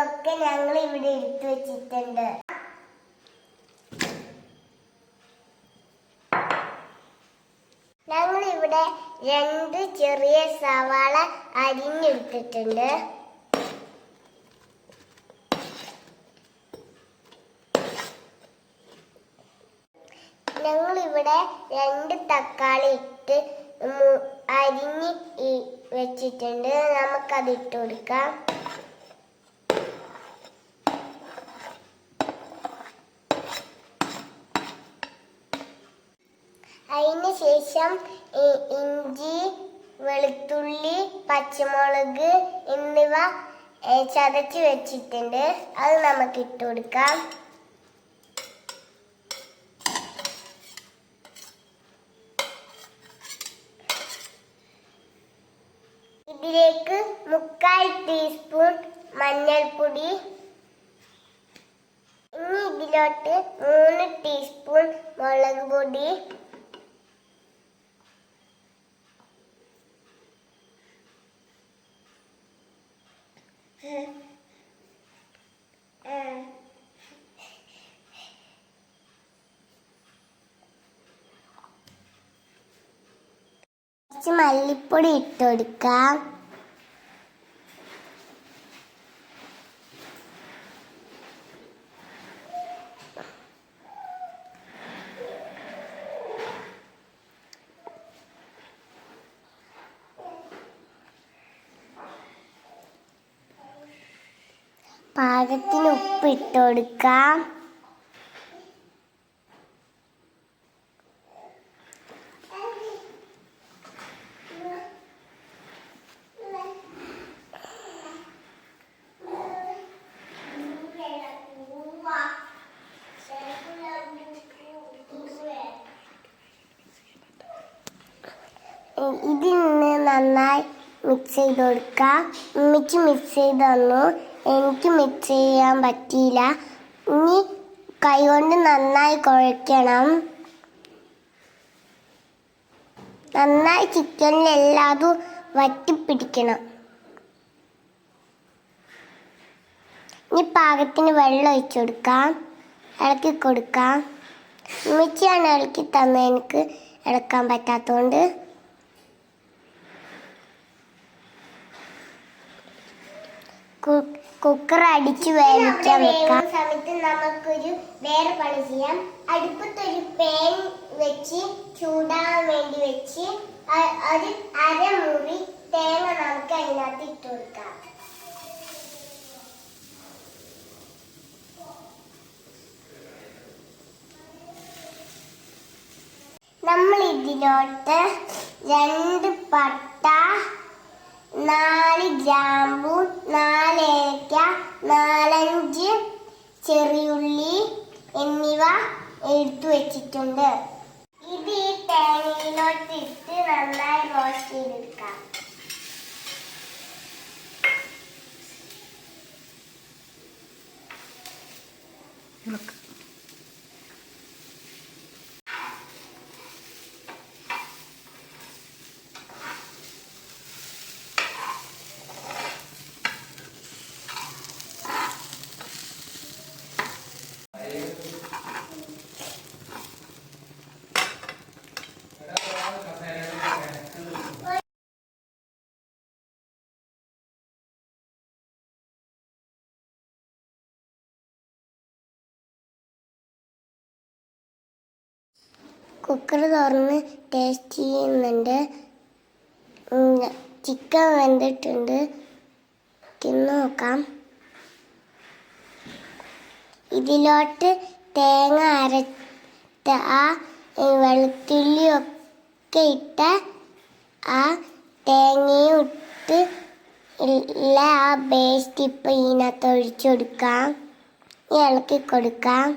ഒക്കെ ഞങ്ങൾ ഇവിടെ എടുത്തു വെച്ചിട്ടുണ്ട്. ഞങ്ങൾ ഇവിടെ 2 ചെറിയ സവാള അരിഞ്ഞെടുത്തിട്ടുണ്ട്. ഞങ്ങളിവിടെ 2 തക്കാളി ഇട്ട് അരിഞ്ഞ് വെച്ചിട്ടുണ്ട്. നമുക്കത് ഇട്ട് കൊടുക്കാം. അതിന് ശേഷം ഇഞ്ചി, വെളുത്തുള്ളി, പച്ചമുളക് എന്നിവ ചതച്ച് വെച്ചിട്ടുണ്ട്. അത് നമുക്ക് ഇട്ട് കൊടുക്കാം. ഇതിലേക്ക് 3/4 ടീസ്പൂൺ മഞ്ഞൾപ്പൊടി, ഇനി ഇതിലോട്ട് 3 ടീസ്പൂൺ മുളക് പൊടി, കുറച്ച് മല്ലിപ്പൊടി ഇട്ട് കൊടുക്കാം. പാകത്തിന് ഉപ്പ് ഇട്ട് കൊടുക്കാം. ഇതിന് നന്നായി മിക്സ് ചെയ്ത് കൊടുക്കാം. ഉമ്മിക്ക് മിക്സ് ചെയ്ത് തന്നു, എനിക്ക് മിക്സ് ചെയ്യാൻ പറ്റിയില്ല. ഇനി കൈകൊണ്ട് നന്നായി കുഴയ്ക്കണം. നന്നായി ചിക്കനിൽ എല്ലാതും വറ്റിപ്പിടിക്കണം. ഇനി പാകത്തിന് വെള്ളം ഒഴിച്ചു കൊടുക്കാം. ഇളക്കി കൊടുക്കാം. ഉമ്മിച്ചാണ് ഇളക്കി തന്നെ, എനിക്ക് ഇളക്കാൻ പറ്റാത്തതുകൊണ്ട്. കുക്കർ അടിച്ച് വേവിക്കാൻ വെക്കാം. സമയത്ത് നമുക്കൊരു വേറെ പണി ചെയ്യാം. അടുപ്പത്തൊരു പാൻ വെച്ച് ചൂടാൻ വേണ്ടി വെച്ച് ഒരു അരമുറി തേങ്ങ നമുക്ക് അതിനകത്ത് ഇട്ട് കൊടുക്കാം. നമ്മൾ ഇതിലോട്ട് 2 പട്ട, 4 ഗ്രാമ്പു, 4 ഏലക്ക, 4-5 ചെറിയുള്ളി എന്നിവ എടുത്തു വെച്ചിട്ടുണ്ട്. ഇത് ഈ തേങ്ങയിലോട്ട് ഇട്ട് നന്നായി റോസ്റ്റ് ചെയ്തെടുക്കാം. കുക്കർ തുറന്ന് ടേസ്റ്റ് ചെയ്യുന്നുണ്ട്. ചിക്കൻ വെന്തിട്ടുണ്ട്. തിന്ന് നോക്കാം. ഇതിലോട്ട് തേങ്ങ അരച്ച വെളുത്തുള്ളിയൊക്കെ ഇട്ട ആ തേങ്ങയും ഇട്ട് ഉള്ള ആ പേസ്റ്റ് ഇപ്പം ഇതിനകത്ത് ഒഴിച്ചു കൊടുക്കാം. ഇളക്കി കൊടുക്കാം.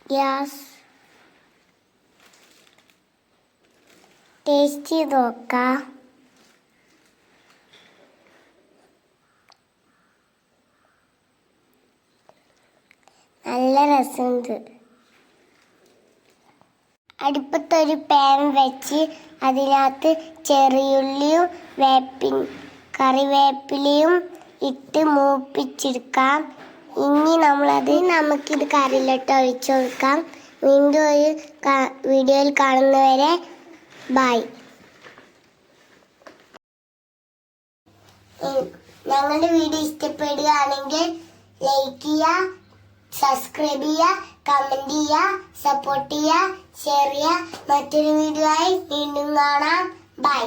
ഗ്യാസ് ടേസ്റ്റ് ചെയ്ത് നോക്കാം. നല്ല രസമുണ്ട്. അടുപ്പത്തൊരു പാൻ വെച്ച് അതിനകത്ത് ചെറിയുള്ളിയും കറിവേപ്പിലയും ഇട്ട് മൂപ്പിച്ചെടുക്കാം. ഇനി നമുക്കിത് കറിയിലിട്ട് ഒഴിച്ചു കൊടുക്കാം. വീണ്ടും ഒരു വീഡിയോയിൽ കാണുന്നവരെ ബൈ. ഞങ്ങളുടെ വീഡിയോ ഇഷ്ടപ്പെടുകയാണെങ്കിൽ ലൈക്ക് ചെയ്യുക, സബ്സ്ക്രൈബ് ചെയ്യുക, കമന്റ് ചെയ്യുക, സപ്പോർട്ട് ചെയ്യുക, ഷെയർ ചെയ്യുക. മറ്റൊരു വീഡിയോ ആയി വീണ്ടും കാണാം. ബൈ.